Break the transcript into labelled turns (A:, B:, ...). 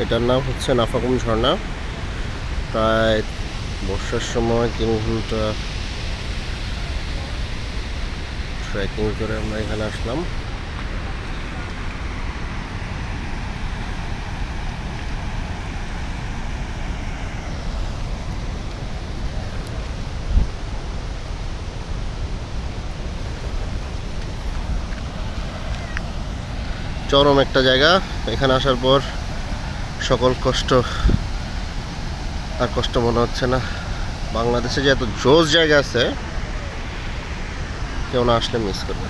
A: এটার নাম হচ্ছে নাফাকুম ঝর্ণা। প্রায় বর্ষার সময় 3 ঘন্টা ট্রেকিং করে আমরা এখানে আসলাম। চরম একটা জায়গা। এখানে আসার পর সকল কষ্ট আর কষ্ট মনে হচ্ছে না। বাংলাদেশে যে এত জোস জায়গা আছে, কেউ না আসলে মিস করবে।